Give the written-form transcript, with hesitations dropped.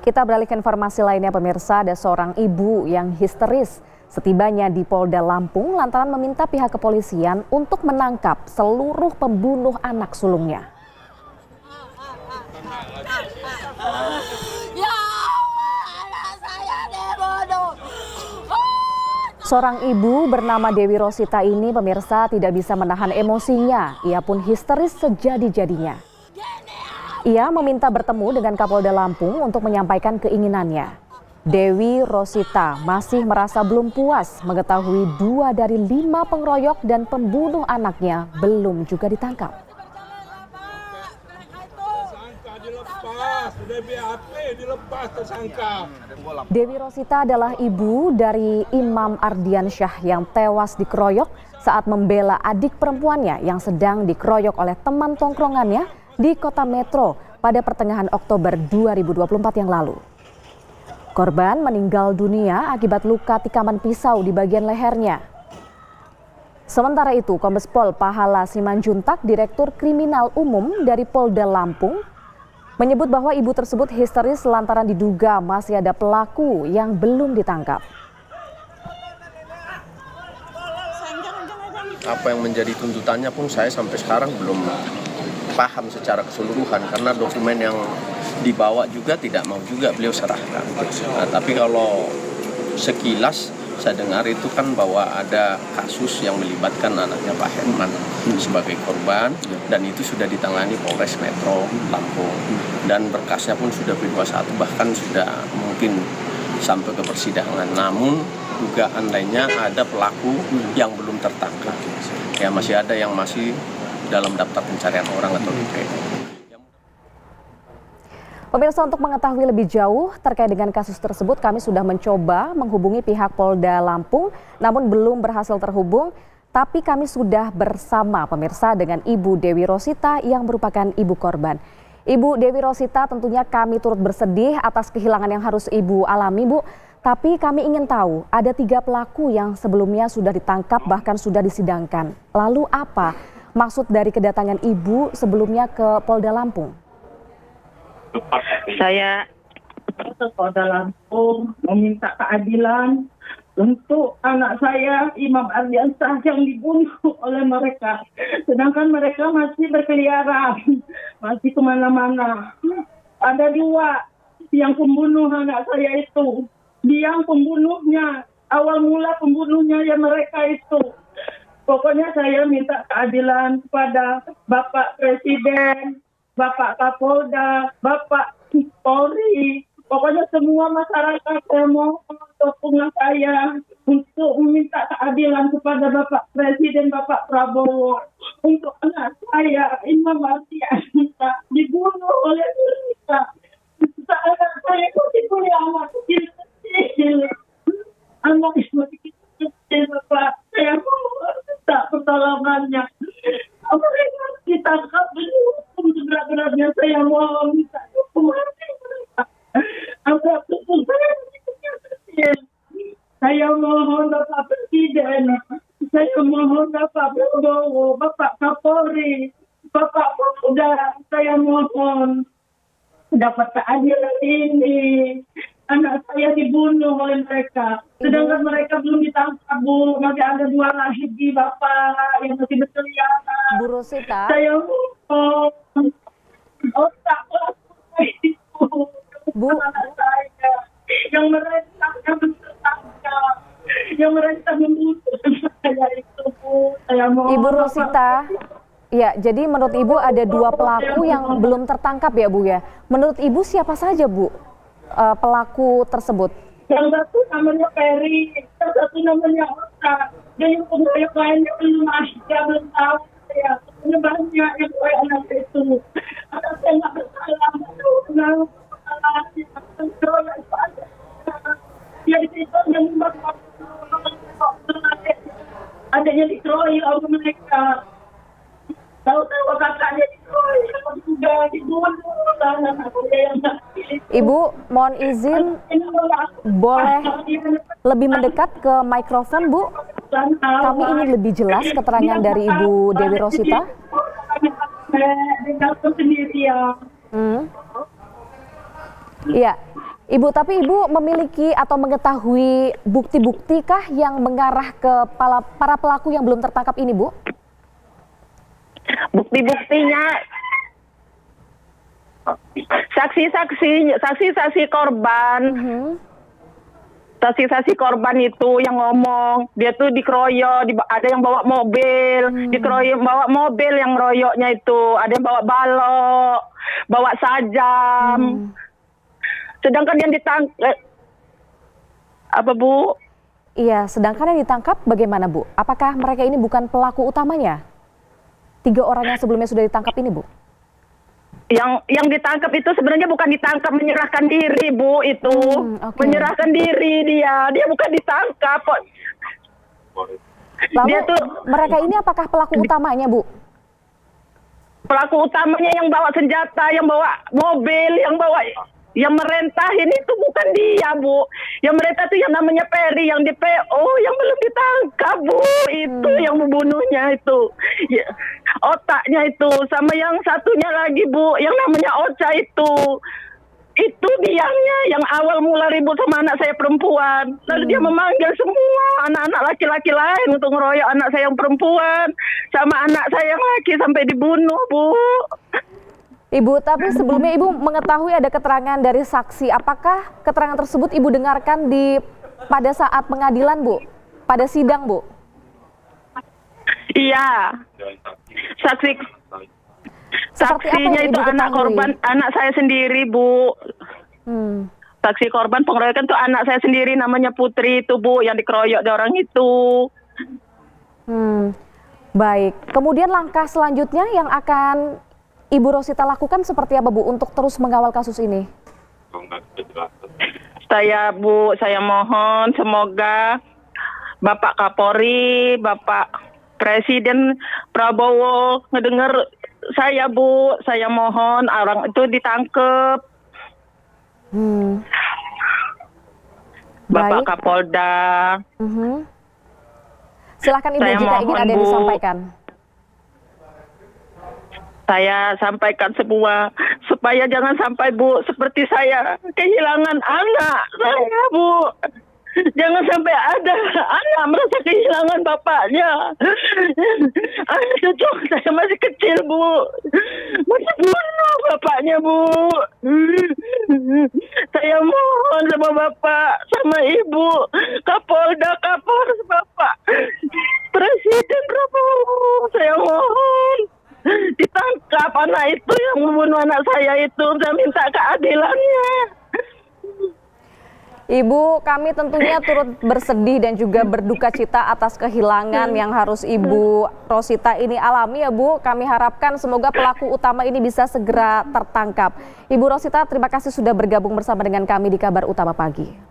Kita beralih ke informasi lainnya pemirsa, ada seorang ibu yang histeris setibanya di Polda Lampung lantaran meminta pihak kepolisian untuk menangkap seluruh pembunuh anak sulungnya. Seorang ibu bernama Dewi Rosita ini pemirsa tidak bisa menahan emosinya, ia pun histeris sejadi-jadinya. Ia meminta bertemu dengan Kapolda Lampung untuk menyampaikan keinginannya. Dewi Rosita masih merasa belum puas mengetahui 2 dari 5 pengeroyok dan pembunuh anaknya belum juga ditangkap. Dewi Rosita adalah ibu dari Imam Ardiansyah yang tewas dikeroyok saat membela adik perempuannya yang sedang dikeroyok oleh teman tongkrongannya di Kota Metro pada pertengahan Oktober 2024 yang lalu. Korban meninggal dunia akibat luka tikaman pisau di bagian lehernya. Sementara itu, Kombes Pol Pahala Simanjuntak, Direktur Kriminal Umum dari Polda Lampung, menyebut bahwa ibu tersebut histeris lantaran diduga masih ada pelaku yang belum ditangkap. Apa yang menjadi tuntutannya pun saya sampai sekarang belum paham secara keseluruhan karena dokumen yang dibawa juga tidak mau juga beliau serahkan. Nah, tapi kalau sekilas saya dengar itu kan bahwa ada kasus yang melibatkan anaknya Pak Herman sebagai korban dan itu sudah ditangani Polres Metro Lampung dan berkasnya pun sudah P21 bahkan sudah mungkin sampai ke persidangan. Namun dugaan lainnya ada pelaku yang belum tertangkap. Ya masih ada yang masih dalam daftar pencarian orang atau DPO. Pemirsa, untuk mengetahui lebih jauh terkait dengan kasus tersebut, kami sudah mencoba menghubungi pihak Polda Lampung, namun belum berhasil terhubung. Tapi kami sudah bersama pemirsa dengan Ibu Dewi Rosita yang merupakan ibu korban. Ibu Dewi Rosita, tentunya kami turut bersedih atas kehilangan yang harus Ibu alami, Bu. Tapi kami ingin tahu, ada 3 pelaku yang sebelumnya sudah ditangkap bahkan sudah disidangkan. Lalu apa maksud dari kedatangan Ibu sebelumnya ke Polda Lampung? Saya ke Polda Lampung meminta keadilan untuk anak saya Imam Ardiansyah yang dibunuh oleh mereka. Sedangkan mereka masih berkeliaran, masih kemana-mana. Ada 2 yang pembunuh anak saya itu. Dia yang pembunuhnya, awal mula pembunuhnya ya mereka itu. Pokoknya saya minta keadilan kepada Bapak Presiden, Bapak Kapolda, Bapak Polri. Pokoknya semua masyarakat saya mohon dukungan saya untuk meminta keadilan kepada Bapak Presiden, Bapak Prabowo. Untuk anak saya, Imam Ardiansyah, dibunuh oleh mereka. Anak saya itu dibunuh anak kecil. Anak masih kecil, Bapak. Saya mohon minta pertolongannya. Mereka ditangkap dihukum seberat-beratnya. Saya mohon minta dukungan mereka. Agar tubuh saya kecil. Saya mohon Bapak Presiden. Saya mohon Bapak Prabowo, Bapak Kapolri, Bapak Polda. Saya mohon dapat keadilan ini. Anak saya dibunuh oleh mereka. Sedangkan mereka belum ditangkap, Bu. Masih ada 2 lagi Bapak yang masih berkeliaran. Bu Rosita. Saya mohon otak itu. Bu. Anak saya yang mereka bertangkap, yang mereka membunuh saya itu, Bu. Saya mohon. Ibu Rosita. Ya, jadi menurut Ibu ada 2 pelaku yang belum tertangkap ya, Bu ya. Menurut Ibu siapa saja, Bu, pelaku tersebut? Yang satu namanya Ferry, yang satu namanya Otak. Dan yang pengeroyok lainnya belum ada, belum tahu saya. Punya banyak yang kayak anak itu. Anak saya nggak bersalah, kenapa dia ditelepon dan adanya dikeroyok oleh mereka. Tahu-tahu kakaknya dikeroyok juga dibunuh. Ibu, mohon izin boleh lebih mendekat ke mikrofon, Bu? Kami ingin lebih jelas keterangan dari Ibu Dewi Rosita. Iya. Ibu, tapi Ibu memiliki atau mengetahui bukti-bukti kah yang mengarah ke para pelaku yang belum tertangkap ini, Bu? Bukti-buktinya saksi-saksi korban. Saksi-saksi korban itu yang ngomong, dia tuh dikeroyok, ada yang bawa mobil, dikeroyok bawa mobil yang royoknya itu, ada yang bawa balok, bawa sajam. Sedangkan yang ditangkap, apa Bu? Iya, sedangkan yang ditangkap bagaimana, Bu? Apakah mereka ini bukan pelaku utamanya? 3 orang yang sebelumnya sudah ditangkap ini, Bu? Yang ditangkap itu sebenarnya bukan ditangkap, menyerahkan diri, Bu, itu. Okay. Menyerahkan diri dia bukan ditangkap. Lalu Dia tuh, mereka ini apakah pelaku utamanya, Bu? pelaku utamanya yang bawa senjata, yang bawa mobil, yang merentahin itu bukan dia, Bu. Yang mereka tuh yang namanya Peri, yang di PO, yang belum ditangkap, Bu. Itu yang membunuhnya itu. Ya, otaknya itu. Sama yang satunya lagi, Bu, yang namanya Ocha itu. Itu dianya yang awal mula ribut sama anak saya perempuan. Lalu dia memanggil semua anak-anak laki-laki lain untuk ngeroyok anak saya yang perempuan. Sama anak saya yang laki sampai dibunuh, Bu. Ibu, tapi sebelumnya Ibu mengetahui ada keterangan dari saksi. Apakah keterangan tersebut Ibu dengarkan pada saat pengadilan, Bu? Pada sidang, Bu? Iya. Saksinya itu anak korban, anak saya sendiri, Bu. Saksi korban pengeroyokan itu anak saya sendiri, namanya Putri itu, Bu, yang dikeroyok di orang itu. Baik. Kemudian langkah selanjutnya yang akan Ibu Rosita lakukan seperti apa, Bu, untuk terus mengawal kasus ini? Saya mohon semoga Bapak Kapolri, Bapak Presiden Prabowo ngedengar saya, Bu. Saya mohon orang itu ditangkap. Bapak Baik. Kapolda. Silakan Ibu, Saya jika ingin mohon, ada yang Bu. disampaikan. Saya sampaikan semua supaya jangan sampai, Bu, seperti saya kehilangan anak saya, Bu. Jangan sampai ada anak merasa kehilangan bapaknya. Anak cucu saya masih kecil, Bu. Masih bunuh bapaknya, Bu. Saya mohon sama Bapak, sama Ibu, Kapolda, Kapolres, Bapak Presiden Prabowo. Saya mohon ditangkap anak itu yang membunuh anak saya itu. Saya minta keadilannya. Ibu, kami tentunya turut bersedih dan juga berduka cita atas kehilangan yang harus Ibu Rosita ini alami, ya, Bu. Kami harapkan semoga pelaku utama ini bisa segera tertangkap. Ibu Rosita, terima kasih sudah bergabung bersama dengan kami di Kabar Utama Pagi.